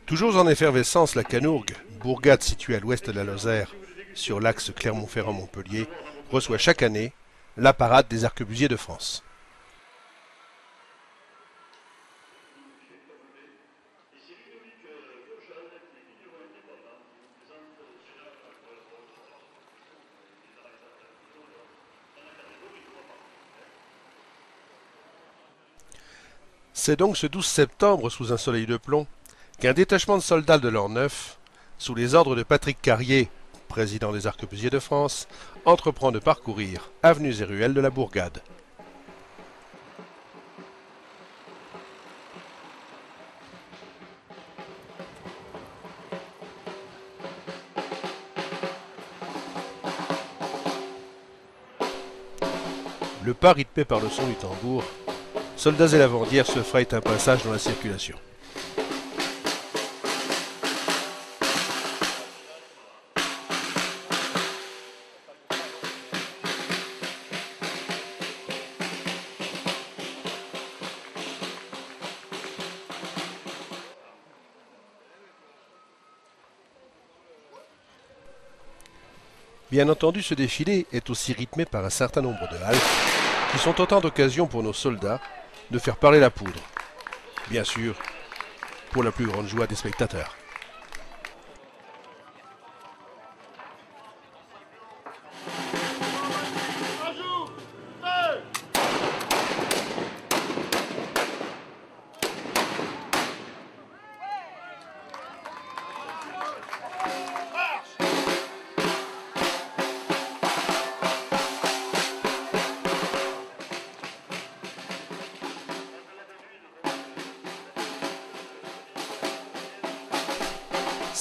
Toujours en effervescence, la Canourgue, bourgade située à l'ouest de la Lozère, sur l'axe Clermont-Ferrand-Montpellier, reçoit chaque année la parade des arquebusiers de France. C'est donc ce 12 septembre, sous un soleil de plomb, qu'un détachement de soldats de l'an 9, sous les ordres de Patrick Carrier, président des arquebusiers de France, entreprend de parcourir avenues et ruelles de la bourgade. Le pas rythmé par le son du tambour, soldats et lavandières se frayent un passage dans la circulation. Bien entendu, ce défilé est aussi rythmé par un certain nombre de haltes, qui sont autant d'occasions pour nos soldats de faire parler la poudre. Bien sûr, pour la plus grande joie des spectateurs.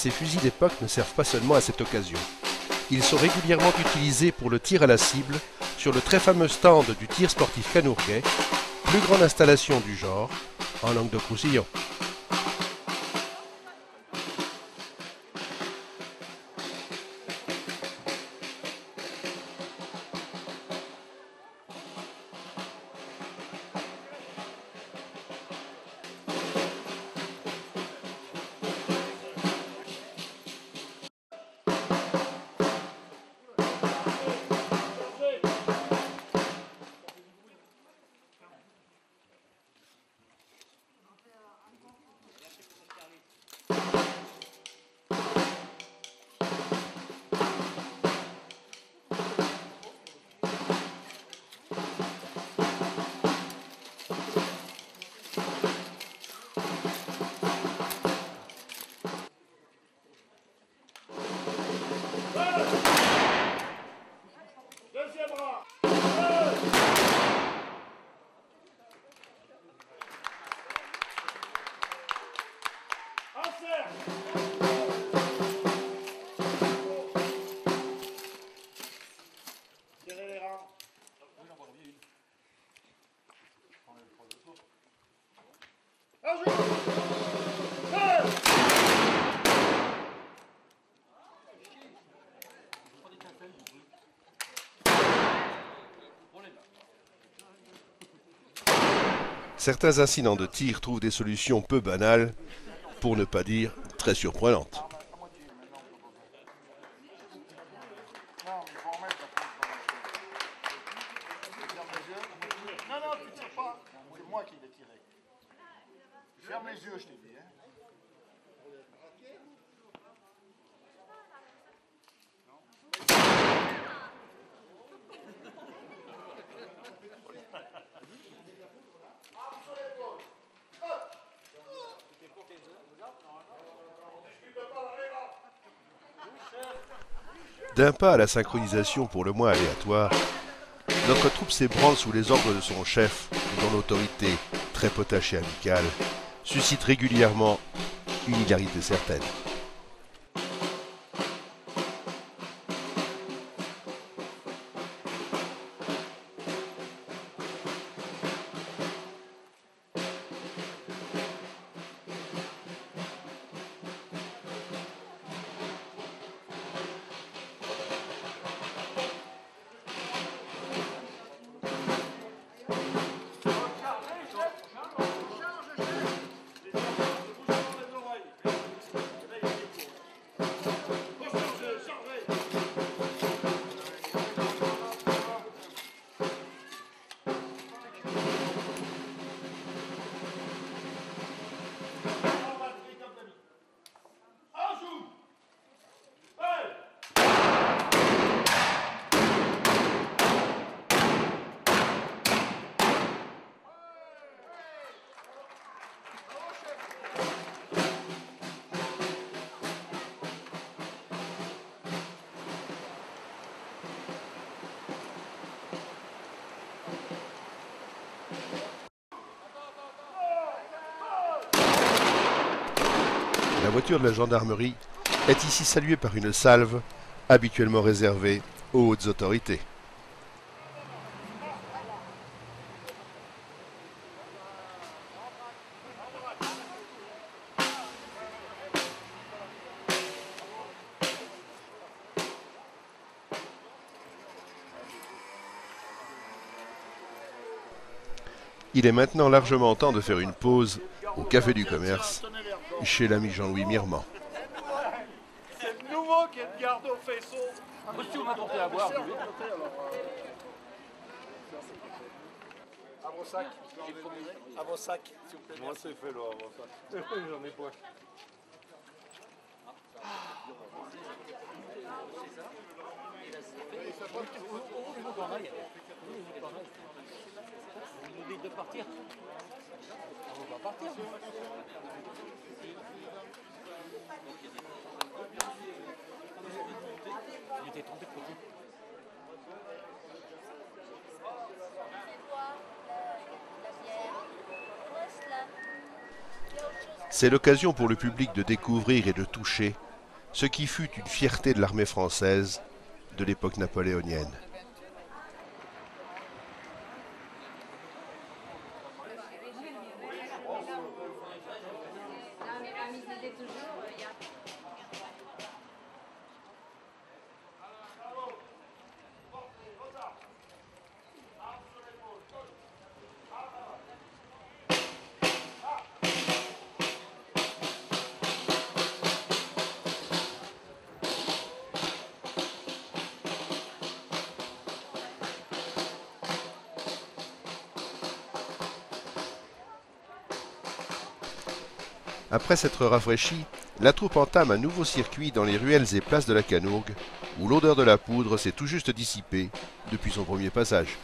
Ces fusils d'époque ne servent pas seulement à cette occasion. Ils sont régulièrement utilisés pour le tir à la cible sur le très fameux stand du tir sportif canourguais, plus grande installation du genre en Languedoc-Roussillon. Certains incidents de tir trouvent des solutions peu banales, pour ne pas dire très surprenantes. Non, non, tu tires pas. C'est moi qui l'ai tiré. Ferme les yeux, je t'ai dit. Hein. D'un pas à la synchronisation pour le moins aléatoire, notre troupe s'ébranle sous les ordres de son chef, dont l'autorité, très potachée et amicale, suscite régulièrement une hilarité certaine. La voiture de la gendarmerie est ici saluée par une salve habituellement réservée aux hautes autorités. Il est maintenant largement temps de faire une pause au Café du Commerce chez l'ami Jean-Louis Mirmand. C'est le nouveau qui est de garde au faisceau. Monsieur, vous m'apportez à boire. À vos sacs. À vos sacs, s'il vous plaît. Moi c'est fait là, avant ça. J'en ai pas. Vous dites de partir. On va partir. Il était trompé de côté. C'est l'occasion pour le public de découvrir et de toucher ce qui fut une fierté de l'armée française de l'époque napoléonienne. Après s'être rafraîchie, la troupe entame un nouveau circuit dans les ruelles et places de la Canourgue, où l'odeur de la poudre s'est tout juste dissipée depuis son premier passage.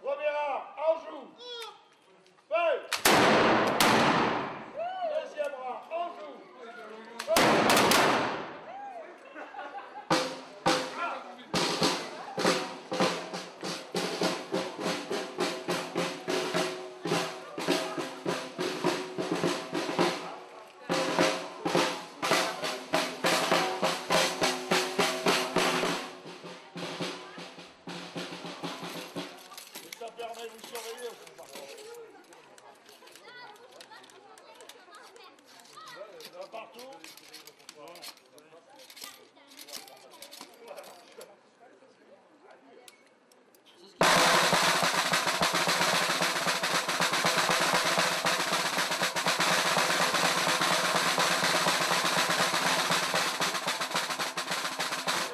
Premier rang, Anjou. Feu. Deuxième rang, Anjou. Ça permet de vous surveiller aussi, par contre. Partout.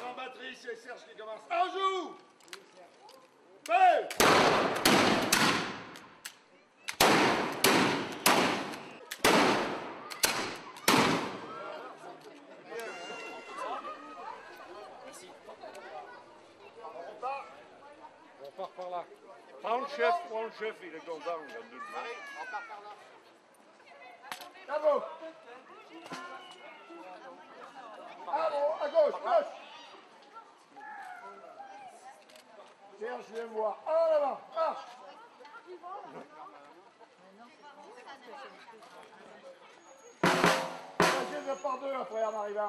En batterie, c'est Serge qui commence. Anjou. Feu. On part par là. Prends le chef, il est content. Il a deux doigts. Bravo. Bravo, à gauche, gauche. Serge, je viens me voir. En avant, marche. Je vais par deux après en arrivant.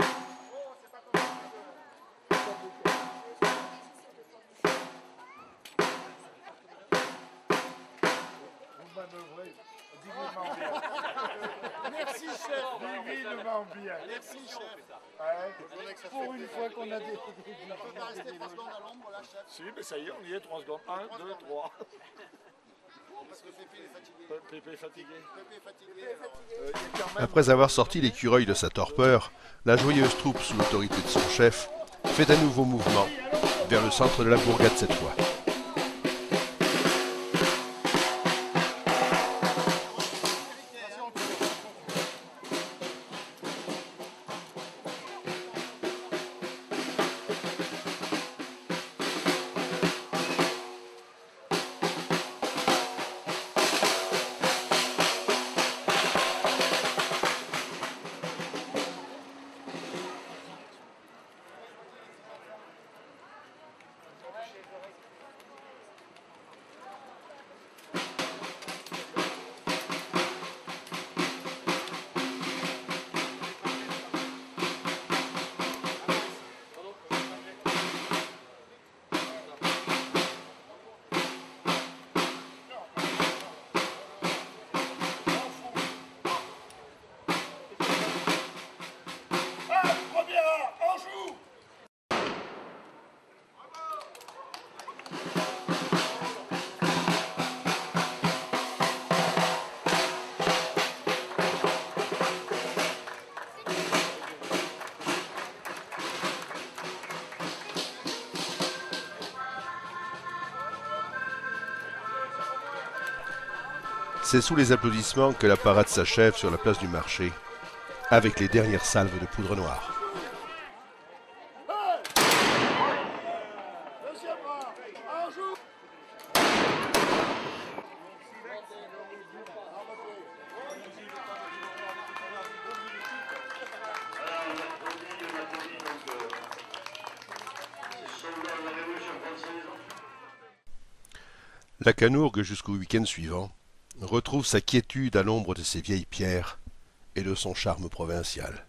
Vous manœuvrez divinement bien. Merci chef. Divinement bien. Merci, chef. Ouais. Pour une fois qu'on a des... On peut pas rester 3 secondes à l'ombre, là, chef. Si, mais ça y est, on y est, 3 secondes. 1, 2, 3. Parce que Pépé est fatigué. Pépé est fatigué. Pépé est fatigué. Il y a quand même... Après avoir sorti l'écureuil de sa torpeur, la joyeuse troupe sous l'autorité de son chef fait un nouveau mouvement vers le centre de la bourgade cette fois. C'est sous les applaudissements que la parade s'achève sur la place du marché, avec les dernières salves de poudre noire. Deuxième rang, en joue. La Canourgue, jusqu'au week-end suivant, retrouve sa quiétude à l'ombre de ses vieilles pierres et de son charme provincial.